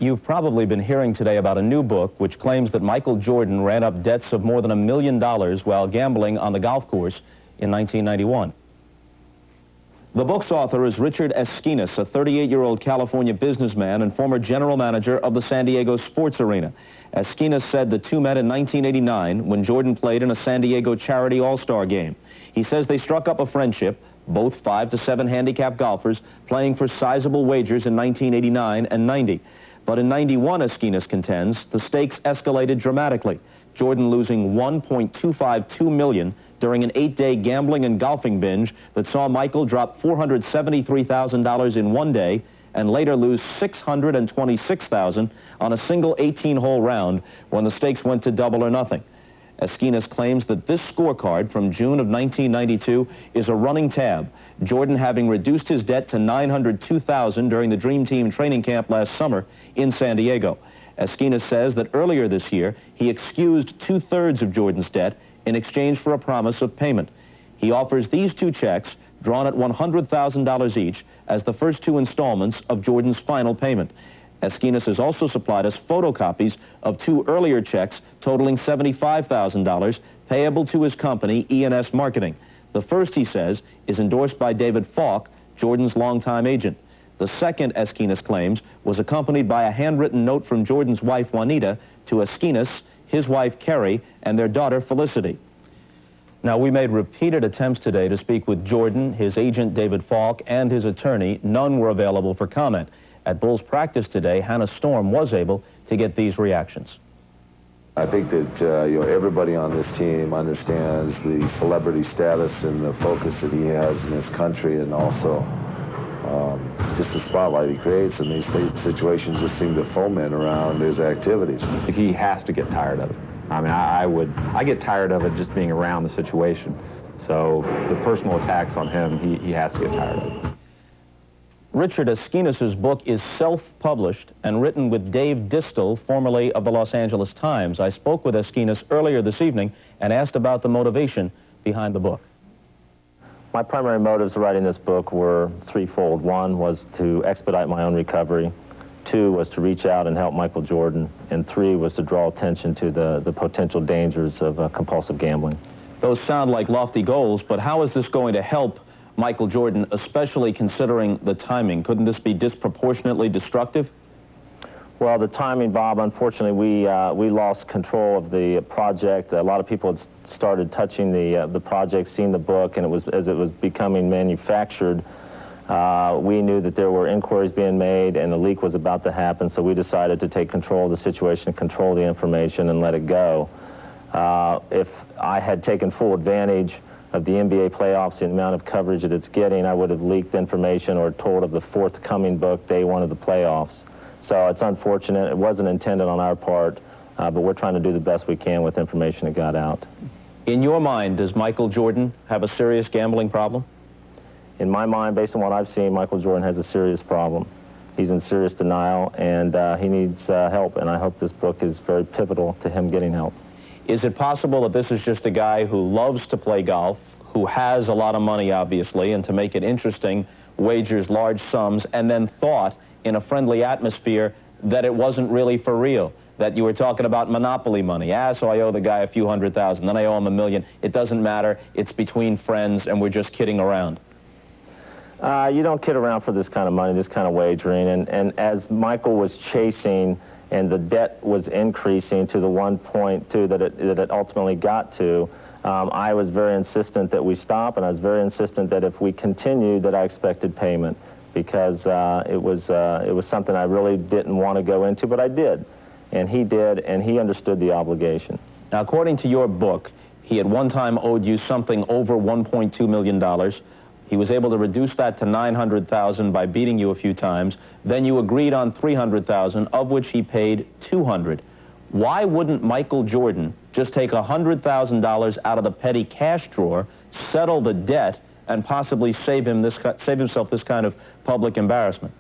You've probably been hearing today about a new book which claims that Michael Jordan ran up debts of more than $1 million while gambling on the golf course in 1991. The book's author is Richard Esquinas, a 38-year-old California businessman and former general manager of the San Diego sports arena. Esquinas said the two met in 1989 when Jordan played in a San Diego charity all-star game. He says they struck up a friendship, both 5 to 7 handicap golfers playing for sizable wagers in 1989 and 90. But in 91, Esquinas contends, the stakes escalated dramatically, Jordan losing $1.252 million during an 8-day gambling and golfing binge that saw Michael drop $473,000 in one day and later lose $626,000 on a single 18-hole round when the stakes went to double or nothing. Esquinas claims that this scorecard from June of 1992 is a running tab, Jordan having reduced his debt to $902,000 during the Dream Team training camp last summer in San Diego. Esquinas says that earlier this year, he excused 2/3 of Jordan's debt in exchange for a promise of payment. He offers these two checks, drawn at $100,000 each, as the first two installments of Jordan's final payment. Esquinas has also supplied us photocopies of two earlier checks totaling $75,000 payable to his company, E&S Marketing. The first, he says, is endorsed by David Falk, Jordan's longtime agent. The second, Esquinas claims, was accompanied by a handwritten note from Jordan's wife, Juanita, to Esquinas, his wife, Kerry, and their daughter, Felicity. Now, we made repeated attempts today to speak with Jordan, his agent, David Falk, and his attorney. None were available for comment. At Bulls practice today, Hannah Storm was able to get these reactions. I think that everybody on this team understands the celebrity status and the focus that he has in this country, and also just the spotlight he creates, and these situations just seem to foment around his activities. He has to get tired of it. I mean, I get tired of it just being around the situation. So the personal attacks on him, he has to get tired of it. Richard Esquinas' book is self-published and written with Dave Distel, formerly of the Los Angeles Times. I spoke with Esquinas earlier this evening and asked about the motivation behind the book. My primary motives of writing this book were threefold. One was to expedite my own recovery. 2 was to reach out and help Michael Jordan. And 3 was to draw attention to the potential dangers of compulsive gambling. Those sound like lofty goals, but how is this going to help Michael Jordan, especially considering the timing? Couldn't this be disproportionately destructive? Well, the timing, Bob, unfortunately, we lost control of the project. A lot of people had started touching the project, seeing the book, and as it was becoming manufactured, we knew that there were inquiries being made and a leak was about to happen, so we decided to take control of the situation, control the information, and let it go. If I had taken full advantage of the NBA playoffs, the amount of coverage that it's getting, I would have leaked information or told of the forthcoming book day one of the playoffs. So it's unfortunate. It wasn't intended on our part, but we're trying to do the best we can with information that got out. In your mind, does Michael Jordan have a serious gambling problem? In my mind, based on what I've seen, Michael Jordan has a serious problem. He's in serious denial, and he needs help, and I hope this book is very pivotal to him getting help. Is it possible that this is just a guy who loves to play golf, who has a lot of money, obviously, and to make it interesting, wagers large sums, and then thought in a friendly atmosphere that it wasn't really for real, that you were talking about monopoly money? So I owe the guy a few $100,000, then I owe him $1 million. It doesn't matter. It's between friends, and we're just kidding around. You don't kid around for this kind of money, this kind of wagering, and as Michael was chasing and the debt was increasing to the 1.2 that it ultimately got to, I was very insistent that we stop, and I was very insistent that if we continued, that I expected payment, because it was something I really didn't want to go into, but I did, and he did, and he understood the obligation. Now, according to your book, he at one time owed you something over $1.2 million. He was able to reduce that to $900,000 by beating you a few times. Then you agreed on $300,000, of which he paid $200,000. Why wouldn't Michael Jordan just take $100,000 out of the petty cash drawer, settle the debt, and possibly save himself this kind of public embarrassment?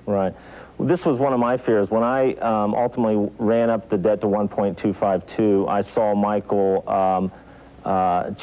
Right. Well, this was one of my fears. When I ultimately ran up the debt to 1.252, I saw Michael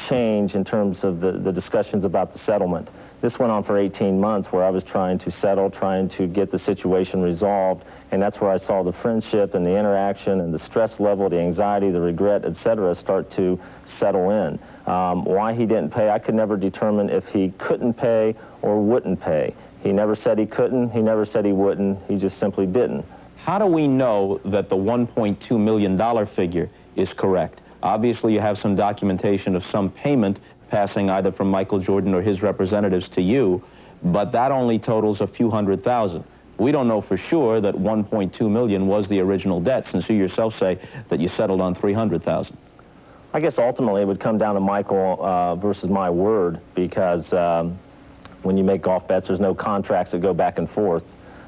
change in terms of the discussions about the settlement. This went on for 18 months where I was trying to settle, trying to get the situation resolved, and that's where I saw the friendship and the interaction and the stress level, the anxiety, the regret, etc. start to settle in. Why he didn't pay, I could never determine if he couldn't pay or wouldn't pay. He never said he couldn't, he never said he wouldn't, he just simply didn't. How do we know that the $1.2 million figure is correct? Obviously, you have some documentation of some payment passing either from Michael Jordan or his representatives to you, but that only totals a few $100,000. We don't know for sure that $1.2 million was the original debt, since you yourself say that you settled on $300,000. I guess ultimately it would come down to Michael versus my word, because when you make golf bets, there's no contracts that go back and forth.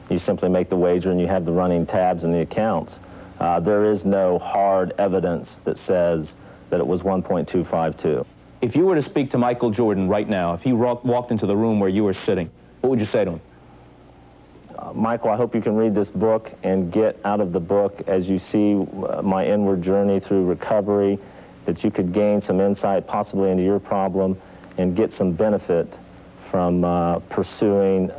You simply make the wager and you have the running tabs and the accounts. There is no hard evidence that says that it was 1.252. If you were to speak to Michael Jordan right now, if he walked into the room where you were sitting, what would you say to him? Michael, I hope you can read this book and get out of the book, as you see my inward journey through recovery, that you could gain some insight possibly into your problem and get some benefit from pursuing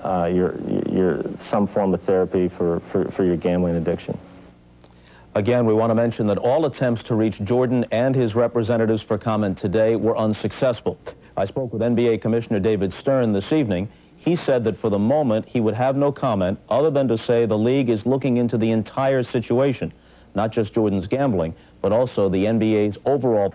some form of therapy for your gambling addiction. Again, we want to mention that all attempts to reach Jordan and his representatives for comment today were unsuccessful. I spoke with NBA Commissioner David Stern this evening. He said that for the moment he would have no comment other than to say the league is looking into the entire situation, not just Jordan's gambling, but also the NBA's overall.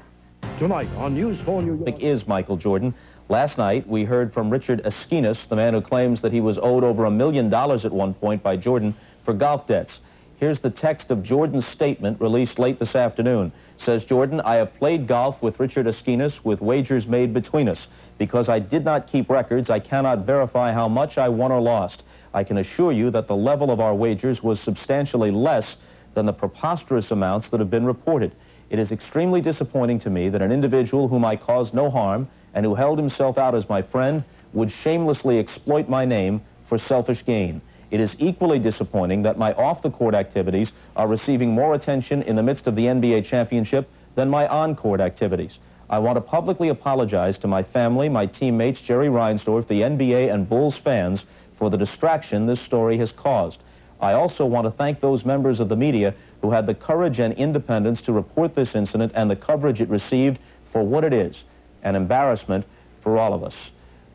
Tonight on News 4 New York Is Michael Jordan. Last night, we heard from Richard Esquinas, the man who claims that he was owed over $1 million at one point by Jordan for golf debts. Here's the text of Jordan's statement released late this afternoon. Says Jordan, I have played golf with Richard Esquinas with wagers made between us. Because I did not keep records, I cannot verify how much I won or lost. I can assure you that the level of our wagers was substantially less than the preposterous amounts that have been reported. It is extremely disappointing to me that an individual whom I caused no harm and who held himself out as my friend would shamelessly exploit my name for selfish gain. It is equally disappointing that my off-the-court activities are receiving more attention in the midst of the NBA championship than my on-court activities. I want to publicly apologize to my family, my teammates, Jerry Reinsdorf, the NBA and Bulls fans for the distraction this story has caused. I also want to thank those members of the media who had the courage and independence to report this incident and the coverage it received for what it is, an embarrassment for all of us.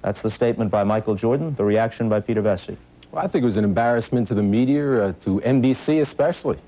That's the statement by Michael Jordan, the reaction by Peter Vesey. Well, I think it was an embarrassment to the media, to NBC especially.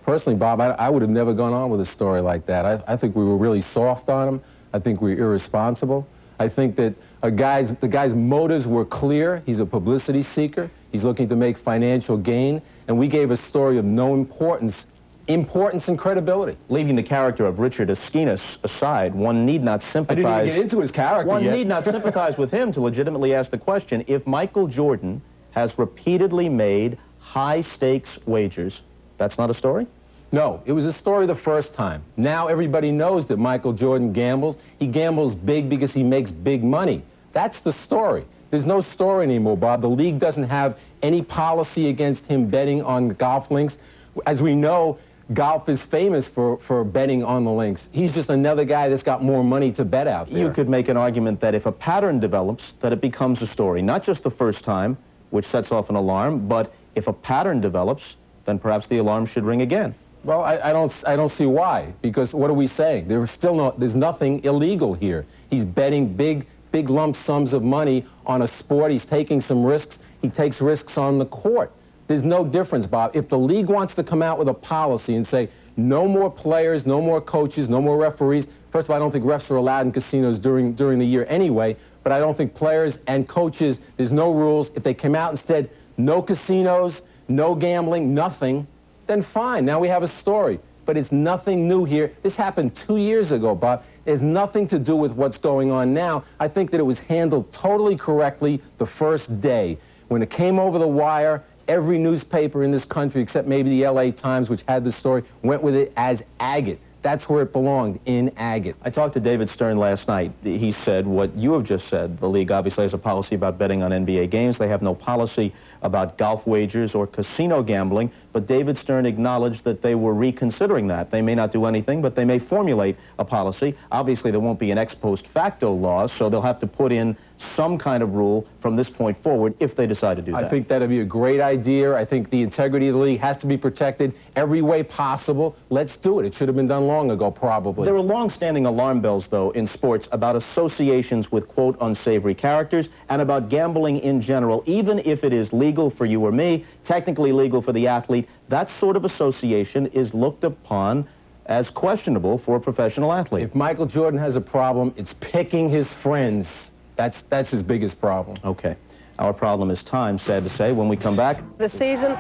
Personally, Bob, I would have never gone on with a story like that. I think we were really soft on him. I think we were irresponsible. I think that the guy's motives were clear. He's a publicity seeker. He's looking to make financial gain. And we gave a story of no importance and credibility. Leaving the character of Richard Esquinas aside, one need not sympathize. I didn't even get into his character One yet. need not sympathize with him to legitimately ask the question, if Michael Jordan has repeatedly made high-stakes wagers, that's not a story? No, it was a story the first time. Now everybody knows that Michael Jordan gambles. He gambles big because he makes big money. That's the story. There's no story anymore, Bob. The league doesn't have any policy against him betting on golf links. As we know, golf is famous for betting on the links. He's just another guy that's got more money to bet out there. You could make an argument that if a pattern develops, that it becomes a story. Not just the first time, which sets off an alarm, but if a pattern develops, then perhaps the alarm should ring again. Well, I don't see why, because what are we saying? There's nothing illegal here. He's betting big lump sums of money on a sport. He's taking some risks. He takes risks on the court. There's no difference, Bob. If the league wants to come out with a policy and say no more players, no more coaches, no more referees. First of all, I don't think refs are allowed in casinos during the year anyway, but I don't think players and coaches, there's no rules. If they came out and said no casinos, no gambling, nothing, then fine, now we have a story. But it's nothing new here. This happened 2 years ago, Bob. There's nothing to do with what's going on now. I think that it was handled totally correctly the first day. When it came over the wire, every newspaper in this country, except maybe the LA Times, which had the story, went with it as agate. That's where it belonged, in agate. I talked to David Stern last night. He said what you have just said. The league obviously has a policy about betting on NBA games. They have no policy about golf wagers or casino gambling, but David Stern acknowledged that they were reconsidering that. They may not do anything, but they may formulate a policy. Obviously, there won't be an ex post facto law, so they'll have to put in some kind of rule from this point forward if they decide to do that. I think that'd be a great idea. I think the integrity of the league has to be protected every way possible. Let's do it. It should have been done long ago, probably. There are long-standing alarm bells, though, in sports about associations with, quote, unsavory characters and about gambling in general. Even if it is legal for you or me, technically legal for the athlete, that sort of association is looked upon as questionable for a professional athlete. If Michael Jordan has a problem, it's picking his friends. That's his biggest problem. Okay. Our problem is time, sad to say. When we come back... The season...